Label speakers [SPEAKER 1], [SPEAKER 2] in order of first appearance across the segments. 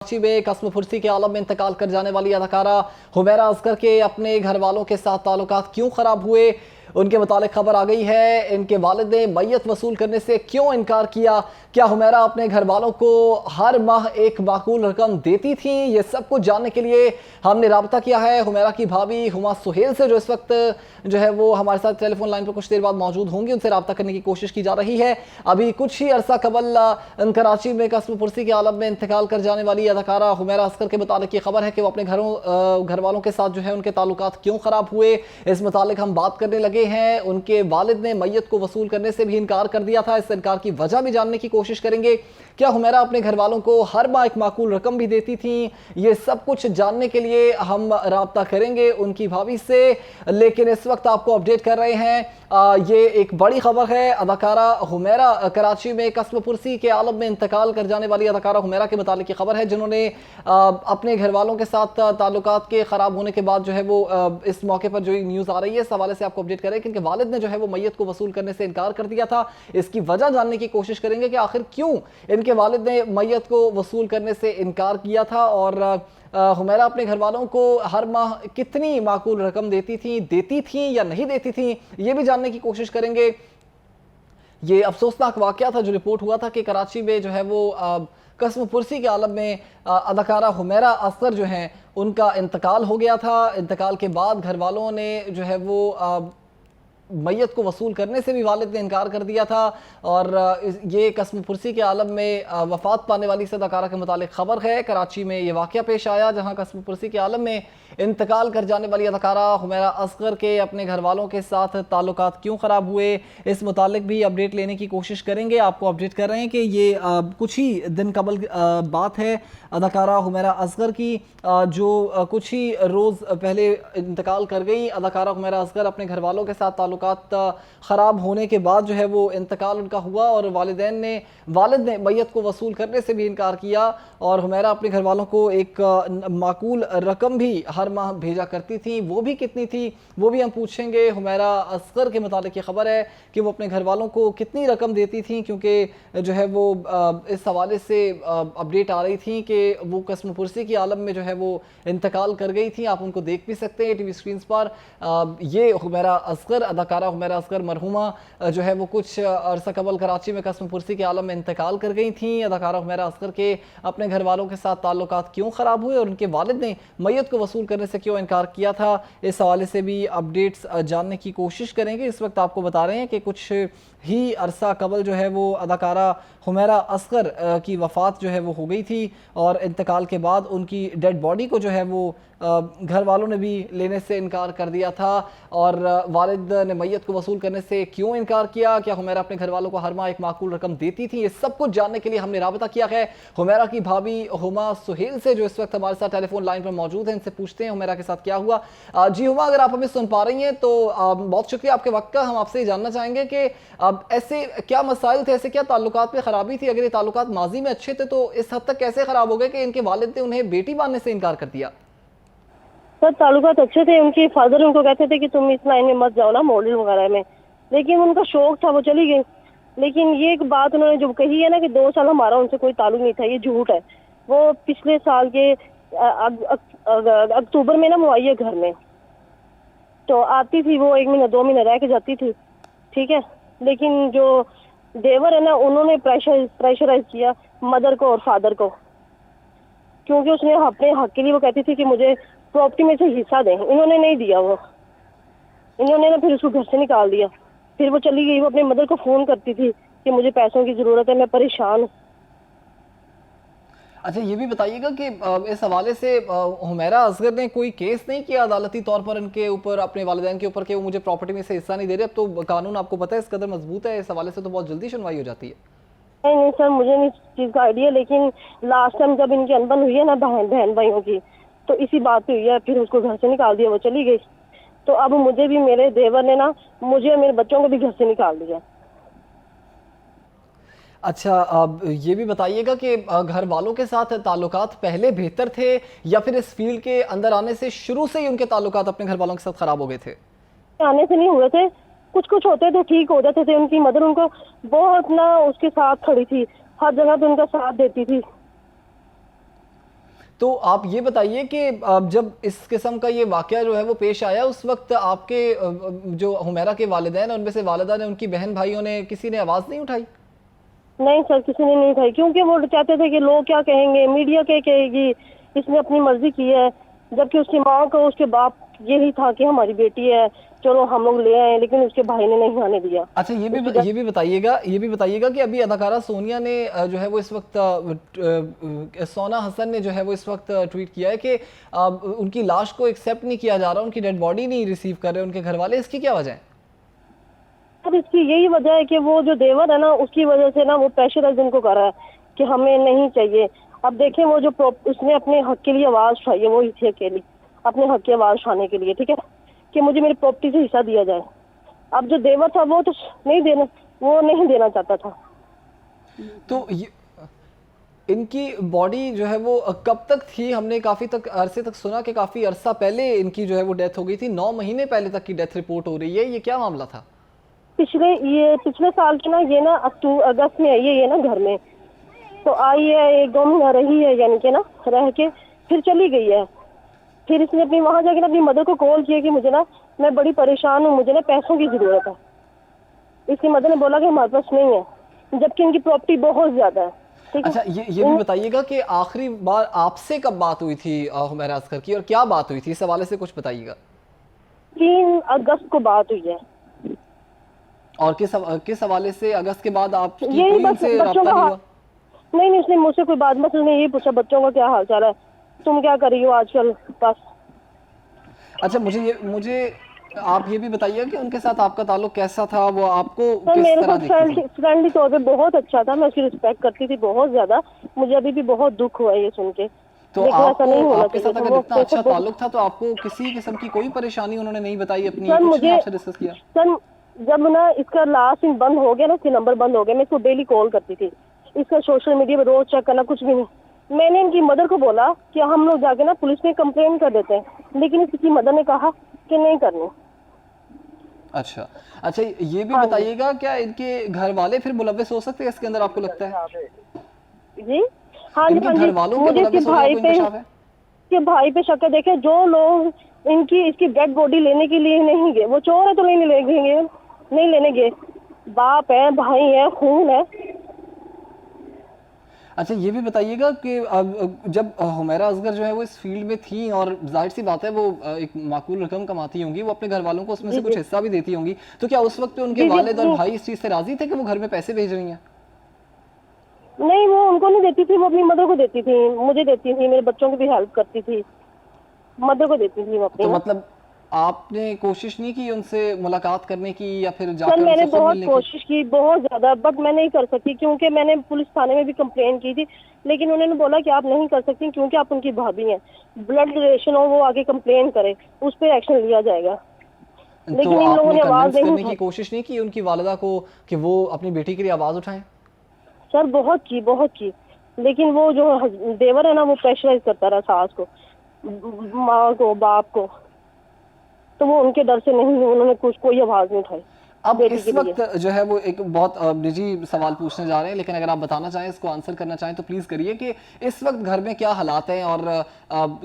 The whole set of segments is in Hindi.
[SPEAKER 1] कराची में कस्म फुर्सी के आलम में इंतकाल कर जाने वाली अदाकारा हुमैरा असगर के अपने घर वालों के साथ ताल्लुकात क्यों खराब हुए, उनके मुतालिक खबर आ गई है। इनके वालिद ने मैयत वसूल करने से क्यों इनकार किया, क्या हुमैरा अपने घर वालों को हर माह एक माकूल रकम देती थी, ये सब कुछ जानने के लिए हमने राब्ता किया है हुमैरा की भाभी हुमा सुहेल से, जो इस वक्त जो है वो हमारे साथ टेलीफोन लाइन पर कुछ देर बाद मौजूद होंगी। उनसे राब्ता करने की कोशिश की जा रही है। अभी कुछ ही अरसा कबल कराची में कस्म फुर्सी के आलम में इंतकाल कर जाने वाली अदाकारा हुमैरा असगर के मुतालिक ये खबर है कि वो अपने घर वालों के साथ जो है उनके ताल्लुकात क्यों खराब हुए, इस मुतालिक हम बात करने लगे हैं। उनके वालिद ने मैयत को वसूल करने से भी इनकार कर दिया था, इस इनकार की वजह भी जानने की कोशिश करेंगे। क्या हुमैरा अपने घर वालों को हर माह एक माकूल रकम भी देती थी, ये सब कुछ जानने के लिए हम राब्ता करेंगे उनकी भाभी से। लेकिन इस वक्त आपको अपडेट कर रहे हैं, ये एक बड़ी खबर है। अदाकारा हुमैरा कराची में कस्म फुर्सी के आलम में इंतकाल कर जाने वाली अदाकारा हुमैरा के मुतालिक की खबर है, जिन्होंने अपने घर वालों के साथ ताल्लुकात के ख़राब होने के बाद जो है वो इस मौके पर जो न्यूज़ आ रही है इस हवाले से आपको अपडेट करें कि इनके वालिद ने जो है वो मैयत को वसूल करने से इनकार कर दिया था। इसकी वजह जानने की कोशिश करेंगे कि आखिर क्यों इनके वालिद ने मैयत को वसूल करने से इनकार किया था, और हुमैरा अपने घर वालों को हर माह कितनी माकूल रकम देती थी या नहीं देती थी, ये भी जानने की कोशिश करेंगे। ये अफसोसनाक वाकया था जो रिपोर्ट हुआ था कि कराची में जो है वो कस्म फुर्सी के आलम में अदाकारा हुमैरा असगर जो हैं उनका इंतकाल हो गया था। इंतकाल के बाद घर वालों ने जो है वो मैयत को वसूल करने से भी वालिद ने इनकार कर दिया था, और ये कस्म फुर्सी के आलम में वफ़ात पाने वाली इस अदाकारा के मुतालिक ख़बर है। कराची में ये वाक़या पेश आया जहां कस्म फुर्सी के आलम में इंतकाल कर जाने वाली अदाकारा हुमैरा असगर के अपने घर वालों के साथ ताल्लुकात क्यों ख़राब हुए, इस मुतालिक भी अपडेट लेने की कोशिश करेंगे। आपको अपडेट कर रहे हैं कि ये कुछ ही दिन कबल बात है अदाकारा हुमैरा असगर की, जो कुछ ही रोज़ पहले इंतकाल कर गई। अदाकारा हुमैरा असगर अपने घर वालों के साथ ख़राब होने के बाद जो है वो इंतकाल उनका हुआ, और वालिद ने मैयत को वसूल करने से भी इनकार किया, और हुमैरा अपने घर वालों को एक माकूल रकम भी हर माह भेजा करती थी। वो भी कितनी थी वो भी हम पूछेंगे। हुमैरा असगर के मुतालिक ये खबर है कि वो अपने घर वालों को कितनी रकम देती थी, क्योंकि जो है वो इस हवाले से अपडेट आ रही थी कि वो कस्म फुर्सी की आलम में जो है वो इंतकाल कर गई थी। आप उनको देख भी सकते हैं टीवी स्क्रीन पर। ये हुमैरा असगर अदाकारा हुमैरा असगर मरहुमा जो है वो कुछ अरसा कबल कराची में कस्म फुर्सी के आलम में इंतकाल कर गई थी। अदाकारा हुमैरा असगर के अपने घर वालों के साथ ताल्लुकात क्यों ख़राब हुए और उनके वालिद ने मैयत को वसूल करने से क्यों इनकार किया था, इस हवाले से भी अपडेट्स जानने की कोशिश करेंगे। इस वक्त आपको बता रहे हैं कि कुछ ही अरसा कबल जो है वो अदाकारा हुमैरा असगर की वफ़ात जो है वो हो गई थी, और इंतकाल के बाद उनकी डेड बॉडी को जो है वो घर वालों ने भी लेने से इनकार कर दिया था, और वालिद ने मैयत को वसूल करने से क्यों इनकार किया, क्या हुमैरा अपने घर वालों को हर माह एक माकूल रकम देती थी, ये सब कुछ जानने के लिए हमने राबता किया है हुमैरा की भाभी हुमा सुहेल से, जो इस वक्त हमारे साथ टेलीफोन लाइन पर मौजूद है। इनसे पूछते हैं हुमैरा के साथ क्या हुआ। जी हुमा, अगर आप हमें सुन पा रही हैं तो बहुत शुक्रिया आपके वक्त का। हम आपसे जानना चाहेंगे कि ऐसे क्या मसाइल थे, ऐसे क्या ताल्लुकात में ख़राबी थी, अगर ये ताल्लुकात माजी में अच्छे थे तो इस हद तक कैसे ख़राब हो गए कि इनके वालिद ने उन्हें बेटी मानने से इनकार कर दिया?
[SPEAKER 2] सर ताल्लुकात अच्छे थे, उनके फादर उनको कहते थे कि तुम इस लाइन में मत जाओ ना, मॉडल वगैरह में, लेकिन उनका शौक था, वो चली गई। लेकिन ये एक बात उन्होंने जो कही है ना कि 2 साल हमारा उनसे कोई ताल्लुक नहीं था, ये झूठ है। वो पिछले साल के अक्टूबर में ना वो आई है घर में, तो आती थी वो 1 महीना 2 महीने रह के जाती थी, ठीक है। लेकिन जो देवर है ना, उन्होंने प्रेशराइज किया मदर को और फादर को, क्योंकि उसने अपने हक के लिए वो कहती थी कि मुझे प्रॉपर्टी में से हिस्सा दें। इन्होंने नहीं दिया, वो इन्होंने ना फिर उसको घर से निकाल दिया। फिर वो चली गई। वो अपने मदर को फोन करती थी कि मुझे पैसों की जरूरत है, मैं परेशान हूँ।
[SPEAKER 1] अच्छा, ये भी बताइएगा कि इस हवाले से हुमैरा असगर ने कोई केस नहीं किया अदालती तौर पर इनके ऊपर, अपने वालिदैन के ऊपर, कि वो मुझे प्रॉपर्टी में से हिस्सा नहीं दे रहे? अब तो कानून आपको पता है इस कदर मजबूत है, इस हवाले से तो बहुत जल्दी सुनवाई हो जाती है।
[SPEAKER 2] नहीं सर, मुझे नहीं इस चीज का आइडिया, लेकिन लास्ट टाइम जब इनकी अनबन हुई है ना बहन भाइयों की, तो इसी बात पे हुई है। फिर उसको घर से निकाल दिया, वो चली गई। तो अब मुझे भी, मेरे देवर ने ना मुझे और मेरे बच्चों को भी घर से निकाल दिया।
[SPEAKER 1] अच्छा, अब ये भी बताइएगा कि घर वालों के साथ ताल्लुकात पहले बेहतर थे, या फिर इस फील्ड के अंदर आने से शुरू से ही उनके ताल्लुकात अपने घर वालों के साथ खराब हो गए थे?
[SPEAKER 2] आने से नहीं हुए थे, कुछ कुछ होते थे, ठीक हो जाते थे। उनकी मदर उनको बहुत ना उसके साथ खड़ी थी, हर जगह पे उनका साथ देती थी।
[SPEAKER 1] तो आप ये बताइए कि जब इस किस्म का ये वाकया जो है वो पेश आया, उस वक्त आपके जो हुमैरा के वालिदैन, उनमें से वालिदा ने, उनकी बहन भाइयों ने, किसी ने आवाज़ नहीं उठाई?
[SPEAKER 2] नहीं सर, किसी ने नहीं उठाई, क्योंकि वो चाहते थे कि लोग क्या कहेंगे, मीडिया क्या कहेगी, इसने अपनी मर्जी की है। जबकि उसकी माँ को, उसके बाप यही था कि हमारी बेटी है, चलो हम लोग ले आए, लेकिन उसके भाई ने नहीं आने दिया।
[SPEAKER 1] अच्छा, ये भी बताइएगा कि अभी अदाकारा सोनिया ने जो है वो इस वक्त सोना हसन ने जो है वो इस वक्त ट्वीट किया है कि उनकी लाश को एक्सेप्ट नहीं किया जा रहा, उनकी डेड बॉडी नहीं रिसीव कर रहे उनके घर वाले। इसकी क्या वजह है?
[SPEAKER 2] अब इसकी यही वजह है कि वो जो देवर है ना, उसकी वजह से ना वो प्रेशराइज उनको कर रहा है कि हमें नहीं चाहिए। अब देखें, वो जो उसने अपने हक के लिए आवाज उठाई है, वो ही थी अकेली अपने हक की आवाज उठाने के लिए, ठीक है, कि मुझे मेरी प्रॉपर्टी से हिस्सा दिया जाए। अब जो देवर था वो तो नहीं देना चाहता था।
[SPEAKER 1] तो इनकी बॉडी जो है वो कब तक थी? हमने काफी तक अरसे तक सुना कि काफी अरसा पहले इनकी जो है वो डेथ हो गई थी, 9 महीने पहले तक की डेथ रिपोर्ट हो रही है। ये क्या मामला था?
[SPEAKER 2] पिछले साल के ना, ये ना अगस्त में आई है ये ना घर में, तो आई है 1-2 महीना रही है, यानी कि ना रह के फिर चली गई है। फिर इसने अपनी वहां जाके ना अपनी मदर को कॉल किया कि मुझे ना, मैं बड़ी परेशान हूँ, मुझे ना पैसों की जरूरत है। इसकी मदर ने बोला कि हमारे पास नहीं है, जबकि इनकी प्रॉपर्टी बहुत ज्यादा है। ठीक है।
[SPEAKER 1] अच्छा, ये भी बताइएगा कि आखिरी बार आपसे कब बात हुई थी हुमैरा असगर की, और क्या बात हुई थी? इस हवाले से कुछ बताइएगा।
[SPEAKER 2] 3 अगस्त को बात हुई है।
[SPEAKER 1] और किस हवाले से अगस्त के बाद आपकी
[SPEAKER 2] यही
[SPEAKER 1] कोई
[SPEAKER 2] बस
[SPEAKER 1] उनसे
[SPEAKER 2] बच्चों
[SPEAKER 1] राब्ता
[SPEAKER 2] का
[SPEAKER 1] नहीं हुआ?
[SPEAKER 2] नहीं, उसने मुझसे कोई बात, बस उसने यही पूछा बच्चों का क्या हाल चाल है, तुम क्या कर रही हो आजकल, बस।
[SPEAKER 1] अच्छा, मुझे आप ये भी बताइए कि उनके साथ आपका ताल्लुक कैसा था? वो आपको
[SPEAKER 2] सर
[SPEAKER 1] किस
[SPEAKER 2] मेरे
[SPEAKER 1] तरह
[SPEAKER 2] साथ
[SPEAKER 1] दिखती थी?
[SPEAKER 2] फ्रेंडली तौर पे बहुत अच्छा था, मैं उसकी रिस्पेक्ट करती थी बहुत ज्यादा। मुझे अभी भी बहुत दुख हुआ है ये सुन के,
[SPEAKER 1] तो
[SPEAKER 2] लेकिन ऐसा नहीं
[SPEAKER 1] आपको
[SPEAKER 2] होना
[SPEAKER 1] आपके
[SPEAKER 2] चाहिए
[SPEAKER 1] साथ
[SPEAKER 2] था।
[SPEAKER 1] अगर
[SPEAKER 2] वो
[SPEAKER 1] इतना अच्छा ताल्लुक था तो आपको किसी किस्म की कोई परेशानी उन्होंने नहीं बताई अपनी?
[SPEAKER 2] सर
[SPEAKER 1] कुछ नहीं
[SPEAKER 2] मुझे
[SPEAKER 1] आपसे डिस्कस किया?
[SPEAKER 2] सर जब ना इसका लास्ट दिन बंद हो गया ना, इसके नंबर बंद हो गए, मैं इसको डेली कॉल करती थी, इसका सोशल मीडिया पे रोज चेक करना, कुछ भी नहीं। मैंने इनकी मदर को बोला कि हम लोग जाके ना पुलिस में कंप्लेन कर देते हैं, लेकिन इसकी मदर ने कहा कि नहीं करनी।
[SPEAKER 1] अच्छा अच्छा, ये भी
[SPEAKER 2] हाँ
[SPEAKER 1] बताइएगा, क्या इनके घर वाले फिर मुलव्विस हो सकते हैं इसके अंदर, आपको लगता है?
[SPEAKER 2] जी, हाँ जी,
[SPEAKER 1] इनके
[SPEAKER 2] हाँ जी।
[SPEAKER 1] घर वालों के
[SPEAKER 2] मुझे इसके
[SPEAKER 1] मुलव्विस होने का
[SPEAKER 2] भाई
[SPEAKER 1] कोई
[SPEAKER 2] पे
[SPEAKER 1] इंकशाफ है?
[SPEAKER 2] शक है। देखे, जो लोग इसकी डेड बॉडी लेने के लिए नहीं गए, वो चोर है तो नहीं लेंगे, नहीं लेने गए। बाप है, भाई है, खून है।
[SPEAKER 1] अच्छा, ये भी बताइएगा कि जब हुमैरा असगर जो है वो इस फील्ड में थी, और जाहिर सी बात है वो एक माकूल रकम कमाती होंगी, वो अपने घर वालों को उसमें से कुछ हिस्सा भी देती होंगी, तो क्या उस वक्त पे उनके वालिद और भाई इस चीज़ से राजी थे कि वो घर में पैसे भेज रही हैं?
[SPEAKER 2] नहीं, वो उनको नहीं देती थी, वो अपनी मदर को देती थी, मुझे देती थी, मेरे बच्चों की भी हेल्प करती थी, मदर को देती थी वो अपनी।
[SPEAKER 1] तो मतलब आपने कोशिश नहीं की उनसे मुलाकात करने की, या फिर
[SPEAKER 2] सर
[SPEAKER 1] जाकर
[SPEAKER 2] मैंने
[SPEAKER 1] उनसे खुद
[SPEAKER 2] बहुत
[SPEAKER 1] मिलने की?
[SPEAKER 2] कोशिश की, बहुत ज्यादा, बट मैं नहीं कर सकती, क्योंकि मैंने पुलिस थाने में भी कंप्लेन की थी, लेकिन उन्होंने बोला कि आप नहीं कर सकती क्योंकि आप उनकी भाभी हैं, ब्लड रिलेशन हो, वो आगे कंप्लेन करे, उस पर एक्शन लिया जाएगा। लेकिन
[SPEAKER 1] तो
[SPEAKER 2] इन लोगों
[SPEAKER 1] आपने
[SPEAKER 2] ने आवाज
[SPEAKER 1] कन्विंस
[SPEAKER 2] नहीं
[SPEAKER 1] करने की कोशिश नहीं की उनकी वालिदा को कि वो अपनी बेटी के लिए आवाज उठाएं?
[SPEAKER 2] सर बहुत की, लेकिन वो जो देवर है ना, वो प्रेशराइज करता रहा सास को, माँ को, बाप को, तो वो उनके डर से नहीं, उन्होंने कोई आवाज नहीं उठाई
[SPEAKER 1] अब
[SPEAKER 2] बेटी
[SPEAKER 1] इस
[SPEAKER 2] के लिए।
[SPEAKER 1] वक्त जो है वो एक बहुत निजी सवाल पूछने जा रहे हैं, लेकिन अगर आप बताना चाहें, इसको आंसर करना चाहें तो प्लीज करिए कि इस वक्त घर में क्या हालात हैं, और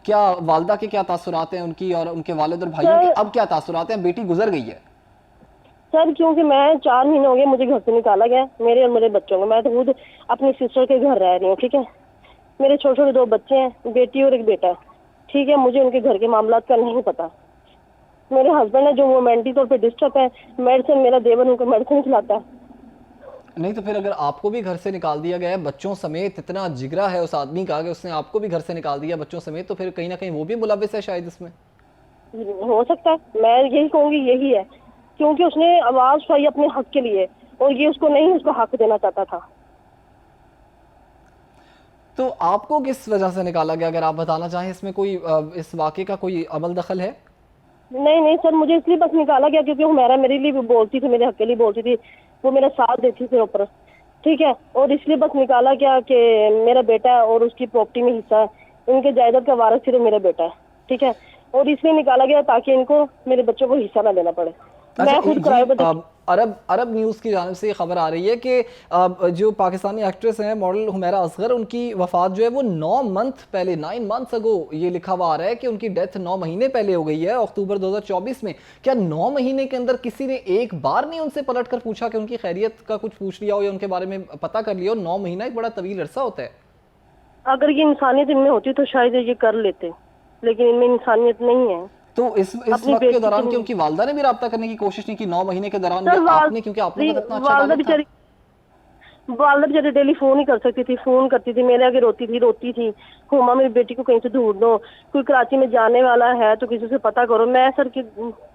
[SPEAKER 1] क्या वालदा के क्या तासुरात हैं उनकी, और उनके वालिद और भाइयों के अब क्या तासुरात हैं? बेटी गुजर गई है
[SPEAKER 2] सर, क्योंकि मैं 4 महीने हो गए मुझे घर से निकाला गया, मेरे और मेरे बच्चों को। मैं तो खुद अपनी सिस्टर के घर रह रही हूँ, ठीक है। मेरे छोटे छोटे 2 बच्चे हैं, बेटी और एक बेटा, ठीक है। मुझे उनके घर के मामलात का नहीं पता। मेरे हस्बैंड है जो वो मेंटली तौर पे डिस्टर्ब है, मेडिसिन, मेरा देवर उनको मेडिसिन खिलाता है।
[SPEAKER 1] नहीं तो फिर अगर आपको भी घर से निकाल दिया गया है बच्चों समेत, इतना जिगरा है उस आदमी का कि उसने आपको भी घर से निकाल दिया बच्चों समेत, तो फिर कहीं ना कहीं वो भी मुलविस है शायद इसमें।
[SPEAKER 2] हो सकता है, मैं यही कहूंगी यही है, क्योंकि उसने आवाज उठाई अपने हक के लिए, और ये उसको नहीं उसका हक देना चाहता था।
[SPEAKER 1] तो आपको किस वजह से निकाला गया, अगर आप बताना चाहें? इसमें कोई इस वाक़े का कोई अमल दखल है?
[SPEAKER 2] नहीं सर, मुझे इसलिए बस निकाला गया क्योंकि हुमैरा मेरे लिए भी बोलती थी, मेरे हक के लिए बोलती थी, वो मेरा साथ देती थी ऊपर, ठीक है। और इसलिए बस निकाला गया कि मेरा बेटा है और उसकी प्रॉपर्टी में हिस्सा है, इनके जायदाद का वारिस सिर्फ मेरा बेटा है, ठीक है। और इसलिए निकाला गया ताकि इनको, मेरे बच्चों को हिस्सा ना देना पड़े।
[SPEAKER 1] अच्छा,
[SPEAKER 2] मैं खुद किराए पर
[SPEAKER 1] अरब न्यूज़ की जानिब से ये खबर आ रही है कि जो पाकिस्तानी एक्ट्रेस हैं मॉडल हुमैरा असगर, उनकी वफ़ात जो है वो 9 मंथ पहले, 9 मंथ्स अगो, ये लिखा हुआ आ रहा है कि उनकी डेथ 9 महीने पहले हो गई है, अक्टूबर 2024 में। क्या 9 महीने के अंदर किसी ने एक बार नहीं उनसे पलट कर पूछा कि उनकी खैरियत का कुछ पूछ लिया हो या उनके बारे में पता कर लिया हो? 9 महीना एक बड़ा तवील अरसा होता है।
[SPEAKER 2] अगर ये इंसानियत इनमें होती तो शायद ये कर लेते, लेकिन इनमें इंसानियत नहीं है।
[SPEAKER 1] तो इस वक्त के दौरान की उनकी वालदा ने भी राब्ता करने की कोशिश नहीं की 9 महीने के दौरान? आपने, क्योंकि आप लोगों का इतना अच्छा
[SPEAKER 2] वालदा
[SPEAKER 1] ताल्लुक था।
[SPEAKER 2] वालदा बेचारी डेली फोन ही कर सकती थी, फोन करती थी, मेरे आगे रोती थी, हुमा मेरी बेटी को कहीं से ढूंढ दो, कोई कराची में जाने वाला है तो किसी से पता करो। मैं सर की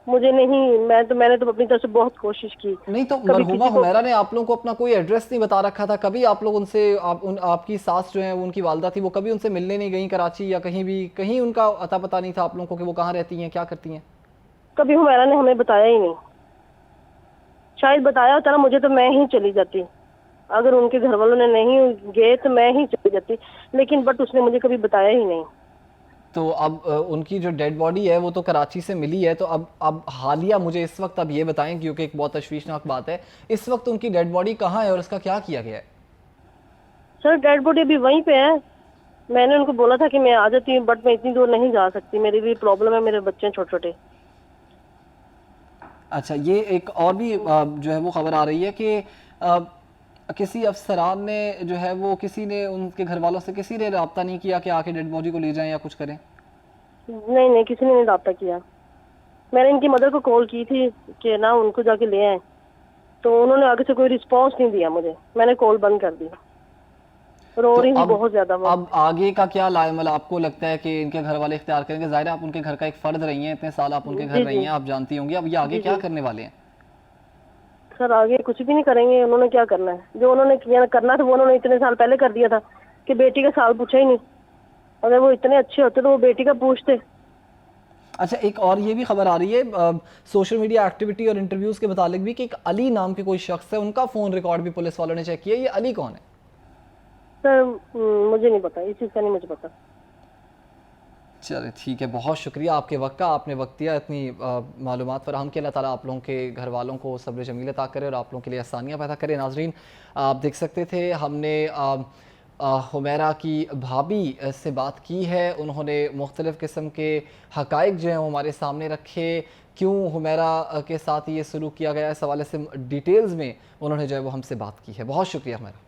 [SPEAKER 2] मुझे नहीं, मैंने तो अपनी तरफ से बहुत कोशिश की।
[SPEAKER 1] नहीं तो मरहुमा हुमैरा ने आप लोगों को अपना कोई एड्रेस नहीं बता रखा था? कभी आप लोग उनसे, आपकी सास जो है उनकी वालदा थी, वो कभी उनसे मिलने नहीं गई कराची या कहीं भी? कहीं उनका अता पता नहीं था आप लोगों को कि वो कहाँ रहती हैं, क्या करती हैं?
[SPEAKER 2] कभी हुमैरा ने हमें बताया ही नहीं। शायद बताया होता ना मुझे तो मैं ही चली जाती, अगर उनके घर वालों ने नहीं गए तो मैं ही चली जाती, लेकिन बट उसने मुझे कभी बताया ही नहीं।
[SPEAKER 1] तो अब उनकी जो डेड बॉडी है वो तो कराची से मिली है, तो अब हालिया मुझे इस वक्त अब ये बताएं, क्योंकि एक बहुत तशवीशनाक बात है, इस वक्त उनकी डेड बॉडी कहाँ है और उसका क्या किया गया है?
[SPEAKER 2] सर डेड बॉडी अभी वहीं पे है। मैंने उनको बोला था कि मैं आ जाती हूँ, बट मैं इतनी दूर नहीं जा सकती, मेरे लिए प्रॉब्लम है, मेरे बच्चे छोटे छोटे।
[SPEAKER 1] अच्छा, ये एक और भी जो है वो खबर आ रही है कि किसी अफसरान ने जो है वो, किसी ने उनके घर वालों से किसी ने रब्ता नहीं किया कि आके डेड बॉडी को ले जाएं या कुछ करें?
[SPEAKER 2] नहीं, किसी ने नहीं रब्ता किया। मैंने इनकी मदर को कॉल की थी कि ना उनको जाके ले आए, तो उन्होंने आगे से कोई रिस्पॉन्स नहीं दिया मुझे, मैंने कॉल बंद कर दी। रो रही थी बहुत ज्यादा वो।
[SPEAKER 1] अब आगे का क्या लाइमल आपको लगता है कि इनके घर वाले इख्तियार करेंगे? जाहिर है आप उनके घर का एक फर्द रही हैं, इतने साल आप उनके घर रही हैं, आप जानती होंगी। अब ये आगे क्या करने वाले हैं?
[SPEAKER 2] सर आगे कुछ भी नहीं करेंगे, उन्होंने क्या करना है, जो उन्होंने किया करना था वो उन्होंने इतने साल पहले कर दिया था कि बेटी का साल पूछा ही नहीं। अगर वो इतने अच्छे होते तो वो बेटी का पूछते।
[SPEAKER 1] अच्छा, एक और ये भी खबर आ रही है सोशल मीडिया एक्टिविटी और इंटरव्यूज के मुतालिक भी कि एक अली नाम के कोई शख्स है, उनका फोन रिकॉर्ड भी पुलिस वालों ने चेक किया। ये अली कौन है?
[SPEAKER 2] सर मुझे नहीं पता, इस चीज़ का नहीं मुझे पता।
[SPEAKER 1] चले ठीक है, बहुत शुक्रिया आपके वक्त का, आपने वक्त दिया, इतनी मालूमात फराहम की। अल्लाह ताला आप लोगों के घर वालों को सब्र जमील अता करे और आप लोगों के लिए आसानियाँ पैदा करे। नाजरीन, आप देख सकते थे हमने हुमैरा की भाभी से बात की है, उन्होंने मुख्तलिफ़ किस्म के हक़ाइक़ जो हैं वो हमारे सामने रखे, क्यों हुमैरा के साथ ये सलूक किया गया, इस हवाले से डिटेल्स में उन्होंने जो है वो हमसे बात की है। बहुत शुक्रिया हुमैरा।